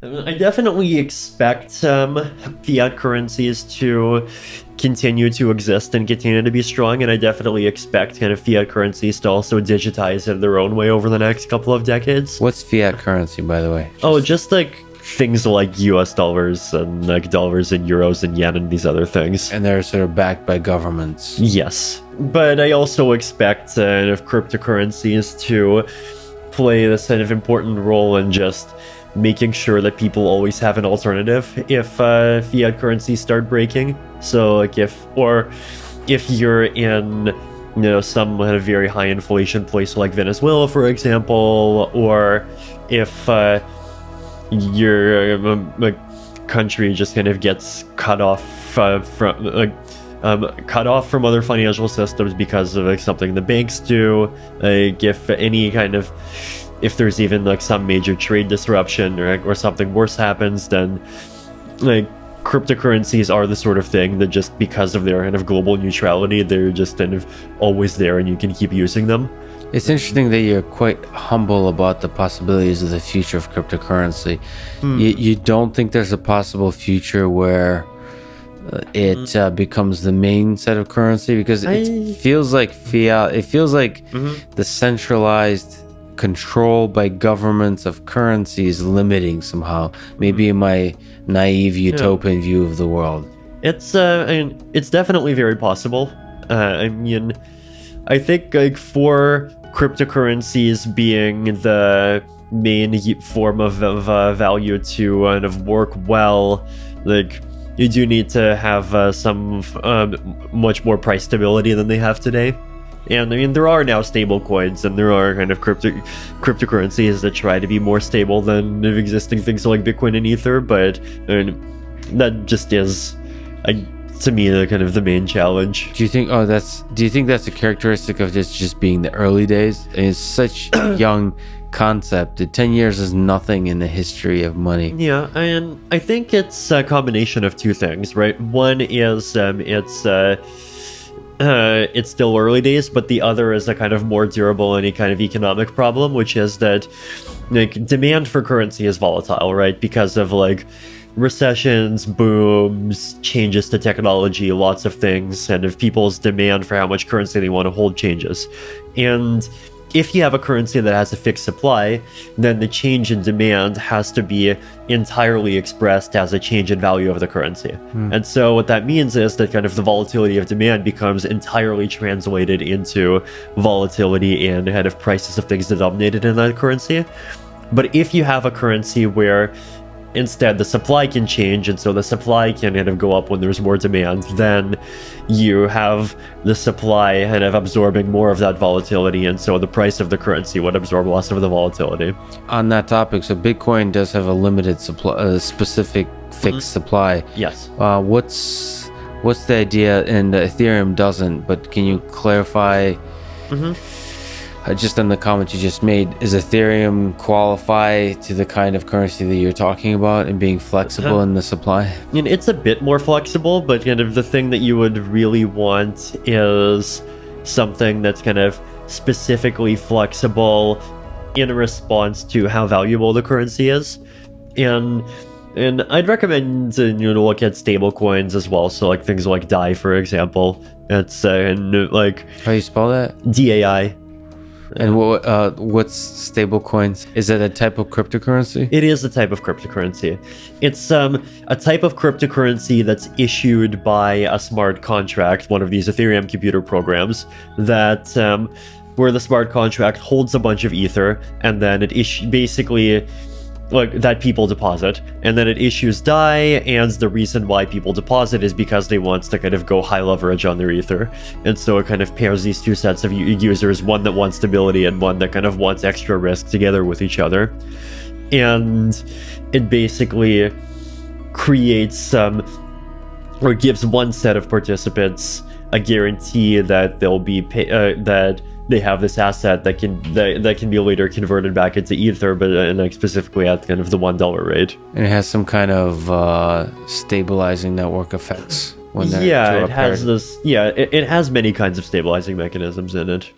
I definitely expect fiat currencies to continue to exist and continue to be strong, and I definitely expect kind of fiat currencies to also digitize in their own way over the next couple of decades. What's fiat currency, by the way? Oh, just like things like US dollars and like dollars and euros and yen and these other things. And they're sort of backed by governments. Yes, but I also expect kind of cryptocurrencies to play this kind of important role in just making sure that people always have an alternative if fiat currencies start breaking. So like if you're in some kind of very high inflation place like Venezuela, for example, or if your country just kind of gets cut off from other financial systems because of like something the banks do, like if there's even like some major trade disruption or something worse happens, then like cryptocurrencies are the sort of thing that just because of their kind of global neutrality, they're just kind of always there and you can keep using them. It's interesting that you're quite humble about the possibilities of the future of cryptocurrency. You don't think there's a possible future where it becomes the main set of currency? Because it feels like fiat, it feels like the centralized control by governments of currencies limiting somehow, maybe in my naive utopian view of the world. It's definitely very possible. I think like for cryptocurrencies being the main form of value to kind of work well, like you do need to have some much more price stability than they have today. And I mean, there are now stable coins, and there are kind of cryptocurrencies that try to be more stable than existing things like Bitcoin and Ether, but that just is, to me, the kind of the main challenge. Do you think that's a characteristic of this just being the early days? And it's such a young concept. 10 years is nothing in the history of money. Yeah, and I think it's a combination of two things, right? One is it's still early days, but the other is a kind of more durable any kind of economic problem, which is that like demand for currency is volatile, right? Because of like recessions, booms, changes to technology, lots of things, and if people's demand for how much currency they want to hold changes. And if you have a currency that has a fixed supply, then the change in demand has to be entirely expressed as a change in value of the currency. And so what that means is that kind of the volatility of demand becomes entirely translated into volatility in kind of prices of things denominated in that currency. But if you have a currency where instead the supply can change, and so the supply can kind of go up when there's more demand, then you have the supply kind of absorbing more of that volatility, and so the price of the currency would absorb less of the volatility. On that topic, so Bitcoin does have a limited supply, specific fixed supply. Yes. What's the idea? And Ethereum doesn't, but can you clarify? Just on the comment you just made, is Ethereum qualify to the kind of currency that you're talking about and being flexible in the supply? And it's a bit more flexible, but kind of the thing that you would really want is something that's kind of specifically flexible in response to how valuable the currency is. And I'd recommend to look at stable coins as well. So like things like DAI, for example. That's like how you spell that? DAI. And what's stable coins? Is it a type of cryptocurrency? It is a type of cryptocurrency. It's a type of cryptocurrency that's issued by a smart contract, one of these Ethereum computer programs, that where the smart contract holds a bunch of ether, and then it basically like that people deposit, and then it issues DAI, and the reason why people deposit is because they want to kind of go high leverage on their ether, and so it kind of pairs these two sets of users, one that wants stability and one that kind of wants extra risk, together with each other. And it basically creates or gives one set of participants a guarantee that they'll be that they have this asset that can be later converted back into ether, but like specifically at kind of the $1 rate. And it has some kind of stabilizing network effects. It has this. Yeah, it has many kinds of stabilizing mechanisms in it.